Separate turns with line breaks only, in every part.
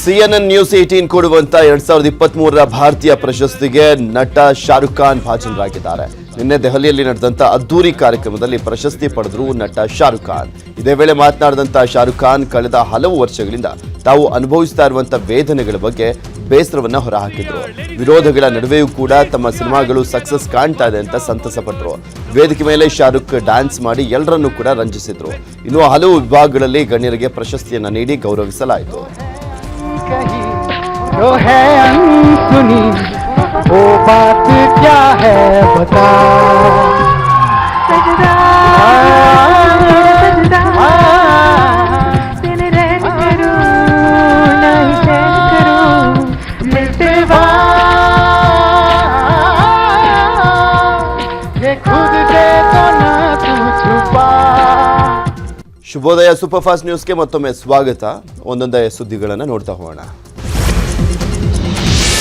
CNN news 18 ಕೊಡುವಂತ 2023ರ ಭಾರತೀಯ ಪ್ರಶಸ್ತಿಗೆ ನಟ ಶಾರುಖ್ ಖಾನ್ ಭಾಜನರಾಗಿದ್ದಾರೆ. ನಿನ್ನೆ ದೆಹಲಿಯಲ್ಲಿ ನಡೆದಂತ ಅದ್ದೂರಿ ಕಾರ್ಯಕ್ರಮದಲ್ಲಿ ಪ್ರಶಸ್ತಿ ಪಡೆದರು ನಟ ಶಾರುಖ್ ಖಾನ್. ಇದೇ ವೇಳೆ ಮಾತನಾಡಿದಂತ ಶಾರುಖ್ ಖಾನ್ ಕಳೆದ ಹಲವು ವರ್ಷಗಳಿಂದ ತಾವು ಅನುಭವಿಸ್ತಾ ಇರುವಂತ ವೇದನೆಗಳ ಬಗ್ಗೆ ಬೇಸರವನ್ನ ಹೊರಹಾಕಿದ್ರು. ವಿರೋಧಗಳ ನಡುವೆಯೂ ಕೂಡ ತಮ್ಮ ಸಿನಿಮಾಗಳು ಸಕ್ಸಸ್ ಕಾಣ್ತಾ ಇದೆ ಅಂತ ಸಂತಸ ಪಟ್ಟರು. ವೇದಿಕೆ ಮೇಲೆ ಶಾರುಖ್ ಡ್ಯಾನ್ಸ್ ಮಾಡಿ ಎಲ್ಲರನ್ನೂ ಕೂಡ ರಂಜಿಸಿದ್ರು. ಇನ್ನು ಹಲವು ವಿಭಾಗಗಳಲ್ಲಿ ಗಣ್ಯರಿಗೆ ಪ್ರಶಸ್ತಿಯನ್ನ ನೀಡಿ ಗೌರವಿಸಲಾಯಿತು.
जो है अनसुनी वो बात क्या है बता सजदा दिन रहन करूं नहीं चैन करूं मिटवा ये खुद से तो ना तू छुपा.
ಶುಭೋದಯ ಸೂಪರ್ ಫಾಸ್ಟ್ ನ್ಯೂಸ್ಗೆ ಮತ್ತೊಮ್ಮೆ ಸ್ವಾಗತ. ಒಂದೊಂದೇ ಸುದ್ದಿಗಳನ್ನು ನೋಡ್ತಾ ಹೋಗೋಣ.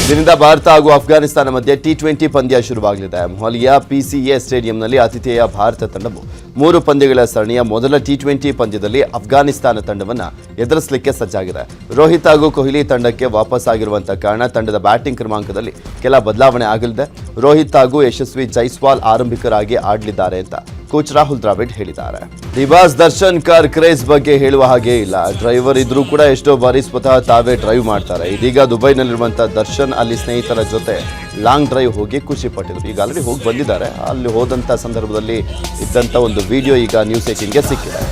ಇದರಿಂದ ಭಾರತ ಹಾಗೂ ಅಫ್ಘಾನಿಸ್ತಾನ ಮಧ್ಯೆ T20 ಪಂದ್ಯ ಶುರುವಾಗಲಿದೆ. ಮೊಹಾಲಿಯ PCA ಸ್ಟೇಡಿಯಂನಲ್ಲಿ ಆತಿಥೇಯ ಭಾರತ ತಂಡವು 3 ಪಂದ್ಯಗಳ ಸರಣಿಯ ಮೊದಲ T20 ಪಂದ್ಯದಲ್ಲಿ ಅಫ್ಘಾನಿಸ್ತಾನ ತಂಡವನ್ನು ಎದುರಿಸಲಿಕ್ಕೆ ಸಜ್ಜಾಗಿದೆ. ರೋಹಿತ್ ಹಾಗೂ ಕೊಹ್ಲಿ ತಂಡಕ್ಕೆ ವಾಪಸ್ ಆಗಿರುವಂತಹ ಕಾರಣ ತಂಡದ ಬ್ಯಾಟಿಂಗ್ ಕ್ರಮಾಂಕದಲ್ಲಿ ಕೆಲ ಬದಲಾವಣೆ ಆಗಲಿದೆ. ರೋಹಿತ್ ಹಾಗೂ ಯಶಸ್ವಿ ಜೈಸ್ವಾಲ್ ಆರಂಭಿಕರಾಗಿ ಆಡಲಿದ್ದಾರೆ ಅಂತ ಕೋಚ್ ರಾಹುಲ್ ದ್ರಾವಿಡ್ ಹೇಳಿದ್ದಾರೆ. ದಿಬಾಸ್ ದರ್ಶನ್ ಕಾರ್ ಕ್ರೇಜ್ ಬಗ್ಗೆ ಹೇಳುವ ಹಾಗೆ ಇಲ್ಲ. ಡ್ರೈವರ್ ಇದ್ರೂ ಕೂಡ ಎಷ್ಟೋ ಬಾರಿ ಸ್ವತಃ ತಾವೇ ಡ್ರೈವ್ ಮಾಡ್ತಾರೆ. ಇದೀಗ ದುಬೈನಲ್ಲಿರುವಂತಹ ದರ್ಶನ್ ಅಲ್ಲಿ ಸ್ನೇಹಿತರ ಜೊತೆ ಲಾಂಗ್ ಡ್ರೈವ್ ಹೋಗಿ ಖುಷಿ ಪಟ್ಟಿದ್ರು. ಈಗ ಆಲ್ರೆಡಿ ಹೋಗಿ ಬಂದಿದ್ದಾರೆ. ಅಲ್ಲಿ ಹೋದಂಥ ಸಂದರ್ಭದಲ್ಲಿ ಇದ್ದಂಥ ಒಂದು ವಿಡಿಯೋ ಈಗ ನ್ಯೂಸ್ 18ಗೆ ಸಿಕ್ಕಿದೆ.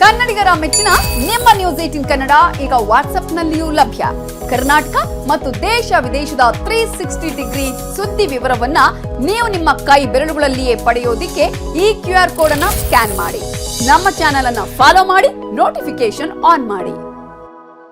ಕನ್ನಡಿಗರ ಮೆಚ್ಚಿನ ನಿಮ್ಮ ನ್ಯೂಸ್ 18 ಕನ್ನಡ ಈಗ ವಾಟ್ಸ್ಆಪ್ನಲ್ಲಿಯೂ ಲಭ್ಯ. ಕರ್ನಾಟಕ ಮತ್ತು ದೇಶ ವಿದೇಶದ 360 ಡಿಗ್ರಿ ಸುದ್ದಿ ವಿವರವನ್ನ ನೀವು ನಿಮ್ಮ ಕೈ ಬೆರಳುಗಳಲ್ಲಿಯೇ ಪಡೆಯೋದಿಕ್ಕೆ ಈ QR ಕೋಡ್ ಅನ್ನ ಸ್ಕ್ಯಾನ್ ಮಾಡಿ. ನಮ್ಮ ಚಾನೆಲ್ ಅನ್ನ ಫಾಲೋ ಮಾಡಿ, ನೋಟಿಫಿಕೇಶನ್ ಆನ್ ಮಾಡಿ.